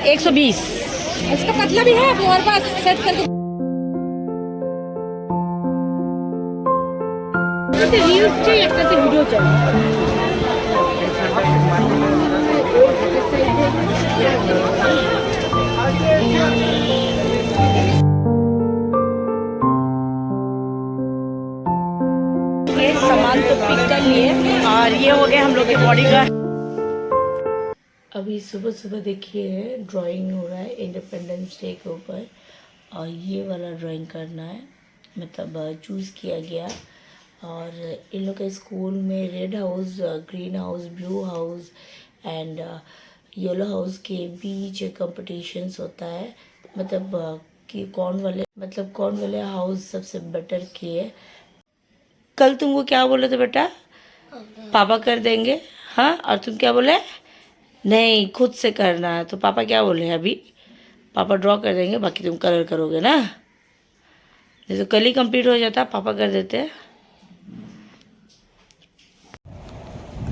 120। इसका पतला भी है हमारे पास सेट करके। रील्स चाहिए, एक वीडियो चाहिए। ये सामान तो पिक कर लिए और ये हो गए हम लोग के बॉडी का। अभी सुबह सुबह देखिए ड्राइंग हो रहा है इंडिपेंडेंस डे के ऊपर और ये वाला ड्राइंग करना है, मतलब चूज़ किया गया। और इन लोग के स्कूल में red house, green house, blue house and yellow house के बीच कंपटीशंस होता है, मतलब कि कौन वाले हाउस सबसे बेटर किए। कल तुमको क्या बोले थे बेटा? पापा कर देंगे। हाँ, और तुम क्या बोले? नहीं, खुद से करना है। तो पापा क्या बोले? अभी पापा ड्रॉ कर देंगे, बाकी तुम कलर करोगे ना। जैसे कल ही कंप्लीट हो जाता, पापा कर देते।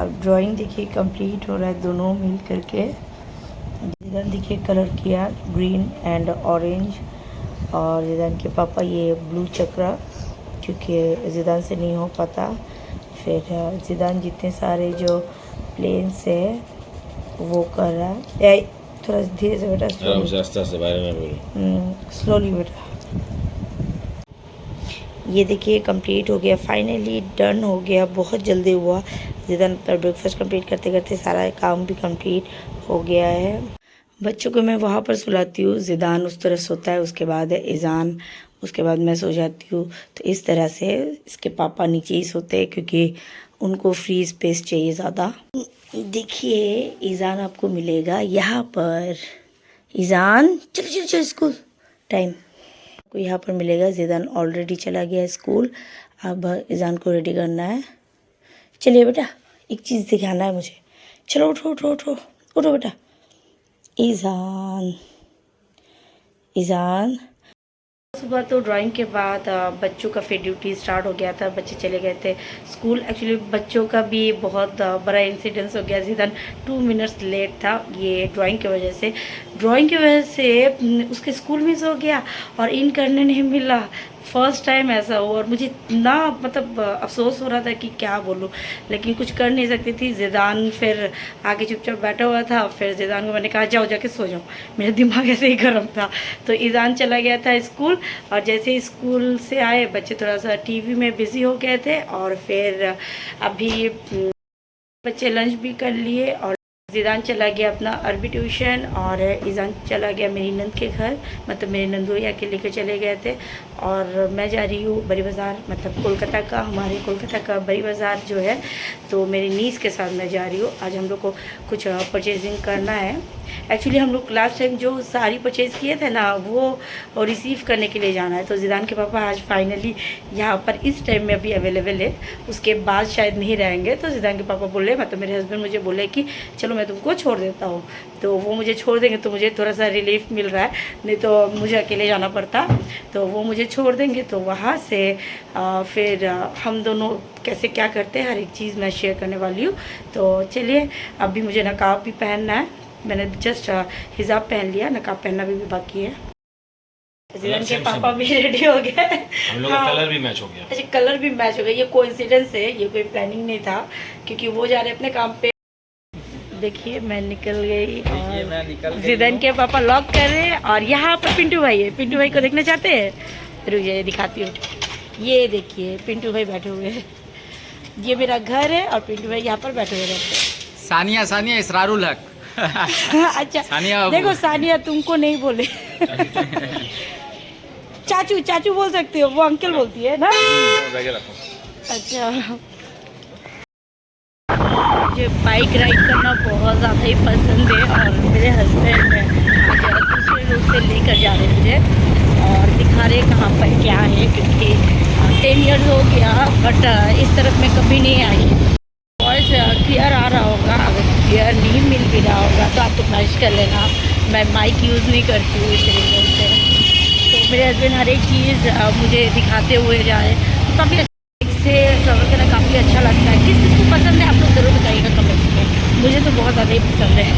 अब ड्राइंग देखिए कंप्लीट हो रहा है दोनों मिल करके। जिदान देखिए कलर किया ग्रीन एंड ऑरेंज, और जिदान के पापा ये ब्लू चक्रा, क्योंकि जिदान से नहीं हो पाता। फिर जिदान जितने सारे जो प्लेन्स है वो कर रहा है। थोड़ा धीरे से बेटा, स्लोली बेटा। ये देखिए कंप्लीट हो गया, फाइनली डन हो गया, बहुत जल्दी हुआ। जिदान पर ब्रेकफास्ट कंप्लीट करते करते सारा काम भी कंप्लीट हो गया है। बच्चों को मैं वहाँ पर सुलाती हूँ, जिदान उस तरह सोता है, उसके बाद है ईज़ान, उसके बाद मैं सो जाती हूँ। तो इस तरह से इसके पापा नीचे ही सोते हैं क्योंकि उनको फ्री स्पेस चाहिए ज़्यादा। देखिए ईज़ान आपको मिलेगा यहाँ पर। ईज़ान चलो चलो चलो, स्कूल टाइम को यहाँ पर मिलेगा। जिदान ऑलरेडी चला गया स्कूल, अब ईज़ान को रेडी करना है। चलिए बेटा, एक चीज़ दिखाना है मुझे। चलो उठो उठो उठो उठो बेटा। ईज़ान ईज़ान। सुबह तो ड्राइंग के बाद बच्चों का फिर ड्यूटी स्टार्ट हो गया था, बच्चे चले गए थे स्कूल। एक्चुअली बच्चों का भी बहुत बड़ा इंसिडेंस हो गया। जिदान 2 मिनट्स लेट था ये ड्राइंग की वजह से। उसके स्कूल मिस हो गया और इन करने नहीं मिला। फर्स्ट टाइम ऐसा हुआ और मुझे इतना मतलब अफसोस हो रहा था कि क्या बोलूँ, लेकिन कुछ कर नहीं सकती थी। जिदान फिर आगे चुपचाप बैठा हुआ था। फिर जिदान को मैंने कहा जाओ जाके सो जाओ, मेरा दिमाग ऐसे ही गर्म था। तो ईज़ान चला गया था स्कूल, और जैसे ही स्कूल से आए बच्चे थोड़ा सा टीवी में बिज़ी हो गए थे। और फिर अभी बच्चे लंच भी कर लिए और जिदान चला गया अपना अरबी ट्यूशन, और ईज़ान चला गया मेरी नंद के घर, मतलब मेरे नंदोया के लेकर चले गए थे। और मैं जा रही हूँ बड़ी बाज़ार, मतलब कोलकाता का, हमारे कोलकाता का बड़ी बाज़ार जो है, तो मेरी नीस के साथ मैं जा रही हूँ। आज हम लोग को कुछ परचेजिंग करना है। एक्चुअली हम लोग लास्ट टाइम जो साड़ी परचेज़ किए थे ना, वो रिसीव करने के लिए जाना है। तो जिदान के पापा आज फाइनली यहाँ पर इस टाइम में अभी अवेलेबल है, उसके बाद शायद नहीं रहेंगे। तो जिदान के पापा बोले, मतलब मेरे हस्बैंड मुझे बोले कि चलो मैं तुमको छोड़ देता हूँ। तो वो मुझे छोड़ देंगे तो मुझे थोड़ा सा रिलीफ मिल रहा है, नहीं तो मुझे अकेले जाना पड़ता। तो वो मुझे छोड़ देंगे, तो वहाँ से फिर हम दोनों कैसे क्या करते हैं हर एक चीज़ मैं शेयर करने वाली हूँ। तो चलिए, अभी मुझे नकाब भी पहनना है। मैंने जस्ट हिजाब पहन लिया, नकाब पहनना भी बाकी है। जिदान के पापा भी रेडी हो गए, हम लोग का कलर भी मैच हो गया। अच्छा, कलर भी मैच हो गया। ये कोइंसिडेंस है, ये कोई प्लानिंग नहीं था, क्योंकि वो जा रहे अपने काम पे। देखिए मैं निकल गई और जिदान के पापा लॉक कर रहे हैं। और यहाँ पर पिंटू भाई है, पिंटू भाई को देखना चाहते हैं? रुक जाइए दिखाती हूँ। ये देखिए पिंटू भाई बैठे हुए हैं, ये मेरा घर है और पिंटू भाई यहाँ पर बैठे हुए रहते हैं। सानिया इसरारुल हक। अच्छा सानिया, देखो सानिया तुमको नहीं बोले चाचू चाचू बोल सकते हो, वो अंकल बोलती है ना। अच्छा, मुझे बाइक राइड करना बहुत ज़्यादा ही पसंद है, और मेरे हस्बैंड मुझे दूसरे रूट से लेकर जा रहे मुझे और दिखा रहे कहाँ पर क्या है, क्योंकि 10 ईयर्स हो गया बट इस तरफ मैं कभी नहीं आई। वॉइस क्लियर आ रहा होगा, अगर क्लियर नहीं मिल भी रहा होगा तो आप तो मैच कर लेना। मैं माइक यूज़ नहीं करती हूँ इस रीज़न से। तो मेरे हस्बैंड हर एक चीज़ मुझे दिखाते हुए जा रहे हैं, तो काफ़ी से ट्रैवल करना काफ़ी अच्छा लगता है। किस किस को पसंद है आप लोग ज़रूर बताइएगा कमेंट्स में, मुझे तो बहुत ज़्यादा ही पसंद है।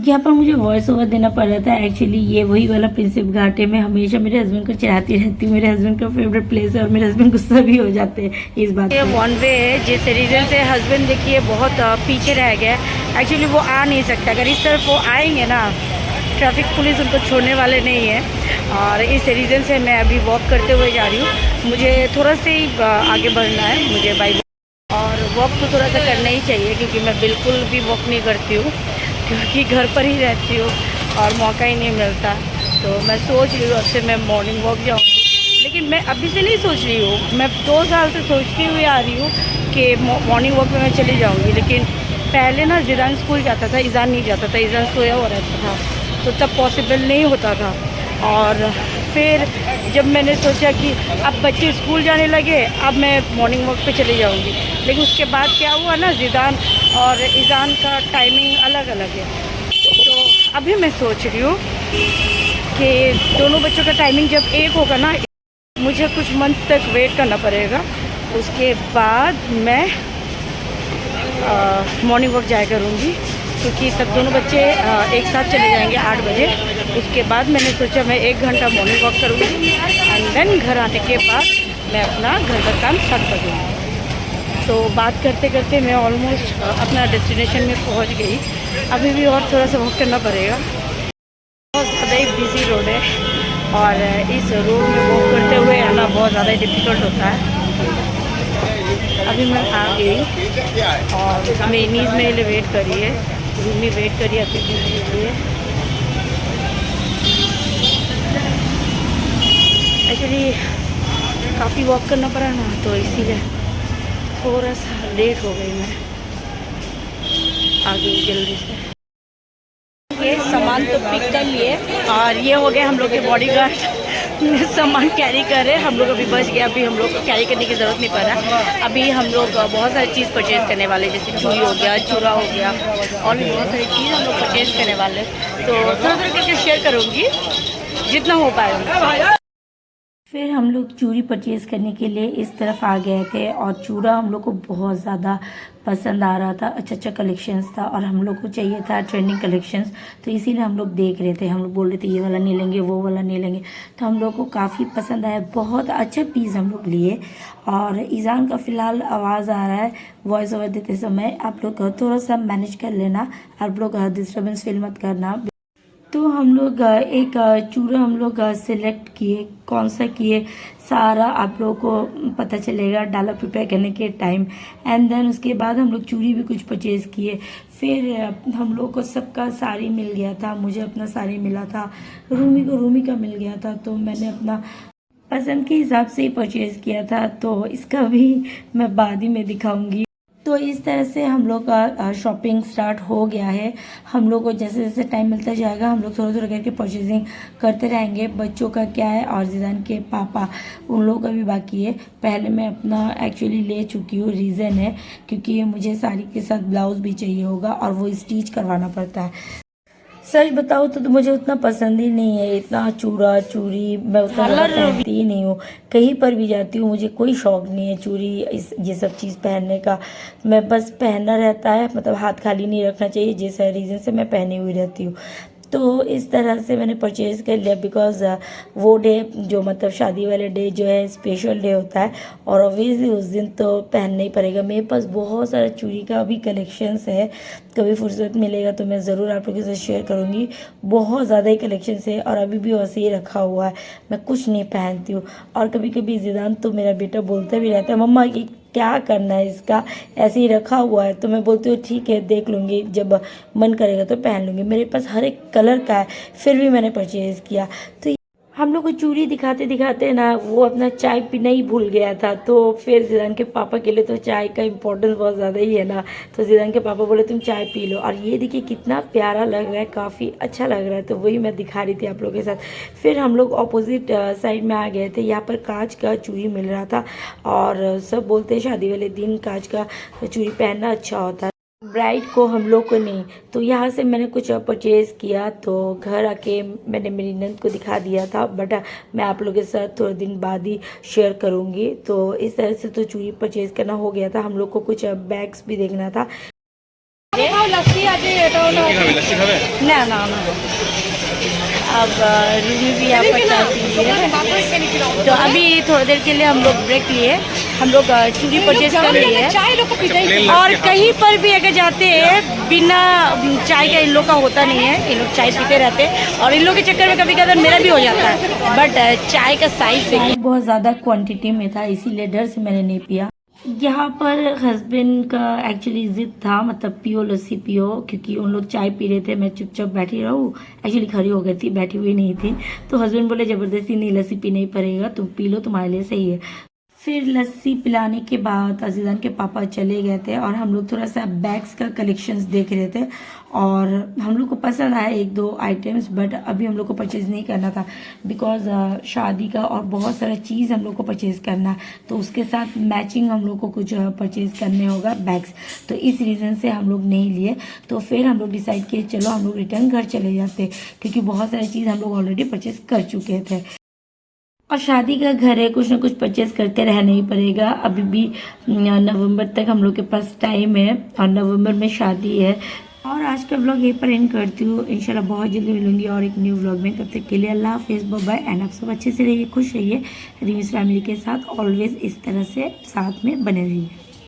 यहाँ पर मुझे वॉइस ओवर देना पड़ रहा था। एक्चुअली ये वही वाला प्रिंसेप घाट है। मैं हमेशा मेरे हस्बैंड को चढ़ाती रहती हूँ। मेरे हस्बैंड का फेवरेट प्लेस है और मेरे हस्बैंड गुस्सा भी हो जाते हैं इस बात पे। ये वन वे है, जिस रीज़न से हस्बैंड देखिए बहुत पीछे रह गया। एक्चुअली वो आ नहीं सकता। अगर इस तरफ वो आएंगे ना, ट्रैफिक पुलिस उनको छोड़ने वाले नहीं है। और इस रीज़न से मैं अभी वॉक करते हुए जा रही हूँ। मुझे थोड़ा सा ही आगे बढ़ना है मुझे बाई, और वॉक तो थोड़ा सा करना ही चाहिए क्योंकि मैं बिल्कुल भी वॉक नहीं करती हूँ, क्योंकि घर पर ही रहती हूँ और मौका ही नहीं मिलता। तो मैं सोच रही हूँ अब से मैं मॉर्निंग वॉक जाऊँगी। लेकिन मैं अभी से नहीं सोच रही हूँ, मैं 2 साल से सोचती हुई आ रही हूँ कि मॉर्निंग वॉक में मैं चली जाऊँगी। लेकिन पहले ना ज़िदान स्कूल जाता था, ईज़ान नहीं जाता था। ईज़ान सोया हुआ रहता था, तो तब पॉसिबल नहीं होता था। और फिर जब मैंने सोचा कि अब बच्चे स्कूल जाने लगे, अब मैं मॉर्निंग वॉक पे चली जाऊंगी। लेकिन उसके बाद क्या हुआ ना, ज़िदान और ईज़ान का टाइमिंग अलग अलग है। तो अभी मैं सोच रही हूँ कि दोनों बच्चों का टाइमिंग जब एक होगा ना, मुझे कुछ मंथ तक वेट करना पड़ेगा। उसके बाद मैं मॉर्निंग वॉक जाया करूँगी, क्योंकि तब दोनों बच्चे एक साथ चले जाएंगे 8 बजे। उसके बाद मैंने सोचा मैं 1 घंटा मॉर्निंग वॉक करूँगी एंड देन घर आने के बाद मैं अपना घर का काम स्टार्ट कर दूँगी। तो बात करते करते मैं ऑलमोस्ट अपना डेस्टिनेशन में पहुँच गई। अभी भी और थोड़ा सा वॉक करना पड़ेगा। बहुत ज़्यादा ही बिजी रोड है और इस रोड में वॉक करते हुए आना बहुत ज़्यादा डिफ़िकल्ट होता है। अभी मैं आ गई और मेरी नींद मेरे लिए वेट करी है, रूमी वेट करी है अपनी नींद के लिए। एक्चुअली काफ़ी वॉक करना पड़ा ना, तो इसीलिए थोड़ा सा लेट हो गई। मैं आ गई जल्दी से। ये सामान तो पिक कर लिए और ये हो गए हम लोग के बॉडीगार्ड सामान कैरी कर रहे हैं। हम लोग अभी बच गया, अभी हम लोग को कैरी करने की ज़रूरत नहीं पड़ रहा। अभी हम लोग बहुत सारी चीज़ परचेज़ करने वाले, जैसे चूड़ी हो गया, चूड़ा हो गया, और भी बहुत सारी चीज़ हम लोग परचेज़ करने वाले। तो थोड़ा थोड़ा करके शेयर करूँगी जितना हो पाएगा। फिर हम लोग चूड़ी परचेज़ करने के लिए इस तरफ आ गए थे और चूड़ा हम लोग को बहुत ज़्यादा पसंद आ रहा था। अच्छा कलेक्शंस था और हम लोग को चाहिए था ट्रेंडिंग कलेक्शंस, तो इसीलिए हम लोग देख रहे थे। हम लोग बोल रहे थे ये वाला नहीं लेंगे, वो वाला नहीं लेंगे, तो हम लोग को काफ़ी पसंद आया। बहुत अच्छा पीस हम लोग लिए। और ईज़ान का फ़िलहाल आवाज़ आ रहा है वॉइस ओवर देते समय, आप लोग थोड़ा सा मैनेज कर लेना, आप लोग डिस्टर्बेंस फील मत करना। तो हम लोग एक चूड़ा हम लोग सिलेक्ट किए, कौन सा किए सारा आप लोगों को पता चलेगा डाला प्रिपेयर करने के टाइम। एंड देन उसके बाद हम लोग चूड़ी भी कुछ परचेज़ किए। फिर हम लोग को सबका साड़ी मिल गया था। मुझे अपना साड़ी मिला था, रूमी को रूमी का मिल गया था, तो मैंने अपना पसंद के हिसाब से ही परचेज़ किया था। तो इसका भी मैं बाद ही में दिखाऊंगी। तो इस तरह से हम लोग का शॉपिंग स्टार्ट हो गया है। हम लोग को जैसे जैसे टाइम मिलता जाएगा हम लोग थोड़ा थोड़ा करके परचेजिंग करते रहेंगे। बच्चों का क्या है और ज़िदान के पापा उन लोगों का भी बाकी है। पहले मैं अपना एक्चुअली ले चुकी हूँ, रीज़न है क्योंकि मुझे साड़ी के साथ ब्लाउज़ भी चाहिए होगा और वो स्टिच करवाना पड़ता है। सच बताओ तो मुझे उतना पसंद ही नहीं है, इतना चूड़ा चूड़ी मैं उतना पहनती ही नहीं हूँ। कहीं पर भी जाती हूँ मुझे कोई शौक नहीं है चूड़ी ये सब चीज़ पहनने का। मैं बस पहनना रहता है, मतलब हाथ खाली नहीं रखना चाहिए, जिस रीज़न से मैं पहनी हुई रहती हूँ। तो इस तरह से मैंने परचेज़ कर लिया बिकॉज़ वो डे जो मतलब शादी वाले डे जो है स्पेशल डे होता है और ऑब्वियसली उस दिन तो पहनना ही पड़ेगा। मेरे पास बहुत सारा चूड़ी का भी कलेक्शंस है, कभी फुर्सत मिलेगा तो मैं ज़रूर आप लोगों के साथ शेयर करूँगी। बहुत ज़्यादा ही कलेक्शंस है और अभी भी वैसे ही रखा हुआ है, मैं कुछ नहीं पहनती हूँ। और कभी कभी ज़िदान तो मेरा बेटा बोलता भी रहता है मम्मा ये क्या करना है इसका, ऐसे ही रखा हुआ है। तो मैं बोलती हूँ ठीक है देख लूँगी, जब मन करेगा तो पहन लूँगी। मेरे पास हर एक कलर का है, फिर भी मैंने परचेज़ किया। तो हम लोग को चूड़ी दिखाते दिखाते ना वो अपना चाय पीना ही भूल गया था। तो फिर ज़िदान के पापा के लिए तो चाय का इम्पोर्टेंस बहुत ज़्यादा ही है ना, तो ज़िदान के पापा बोले तुम चाय पी लो। और ये देखिए कितना प्यारा लग रहा है, काफ़ी अच्छा लग रहा है, तो वही मैं दिखा रही थी आप लोगों के साथ। फिर हम लोग ऑपोजिट साइड में आ गए थे। यहाँ पर कांच का चूड़ी मिल रहा था और सब बोलते हैं शादी वाले दिन कांच का चूड़ी पहनना अच्छा होता है, ब्राइड को, हम लोग को नहीं। तो यहाँ से मैंने कुछ परचेज़ किया, तो घर आके मैंने मेरी नंद को दिखा दिया था, बट मैं आप लोगों के साथ थोड़े दिन बाद ही शेयर करूँगी। तो इस तरह से तो चूड़ी परचेज़ करना हो गया था। हम लोग को कुछ बैग्स भी देखना था। নাও লস্যি আছে এটাও নাও लस्सी खावे ना ना ना अब रूमी भी यहाँ पर चाय पी रही है। तो अभी थोड़ी देर के लिए हम लोग ब्रेक लिए, हम लोग चूड़ी परचेज कर लिए हैं। चाय लोग को पीते ही प्लेन और कहीं पर भी अगर जाते हैं बिना चाय का इन लोग का होता नहीं है, इन लोग चाय पीते रहते हैं और इन लोग के चक्कर में कभी कभी मेरा भी हो जाता है। बट चाय का साइज देखिए बहुत ज़्यादा क्वांटिटी में था, इसीलिए डर से मैंने नहीं पिया। यहाँ पर हस्बैंड का एक्चुअली ज़िद था, मतलब पियो लस्सी पियो, क्योंकि उन लोग चाय पी रहे थे, मैं चुपचाप बैठी रहूँ। एक्चुअली खड़ी हो गई थी, बैठी हुई नहीं थी। तो हस्बैंड बोले ज़बरदस्ती नहीं लस्सी पीना ही पड़ेगा, तुम पी लो, तुम्हारे लिए सही है। फिर लस्सी पिलाने के बाद अजीज़ान के पापा चले गए थे और हम लोग थोड़ा सा बैग्स का कलेक्शंस देख रहे थे और हम लोग को पसंद आया एक दो आइटम्स, बट अभी हम लोग को परचेज़ नहीं करना था बिकॉज शादी का और बहुत सारा चीज़ हम लोग को परचेज़ करना है, तो उसके साथ मैचिंग हम लोग को कुछ परचेज़ करने होगा बैग्स, तो इस रीज़न से हम लोग नहीं लिए। तो फिर हम लोग डिसाइड किए चलो हम लोग रिटर्न घर चले जाते, क्योंकि बहुत सारी चीज़ हम लोग ऑलरेडी परचेज़ कर चुके थे और शादी का घर है, कुछ ना कुछ परचेज करते रहना ही पड़ेगा। अभी भी नवंबर तक हम लोग के पास टाइम है और नवंबर में शादी है। और आज का व्लॉग यहीं पर एंड करती हूँ, इंशाल्लाह बहुत जल्दी मिलूंगी और एक न्यू व्लॉग में। तब तक के लिए अल्लाह हाफिज़, बाय बाय एंड आप सब अच्छे से रहिए, खुश रहिए, रिमिस फैमिली के साथ ऑलवेज इस तरह से साथ में बने रहिए।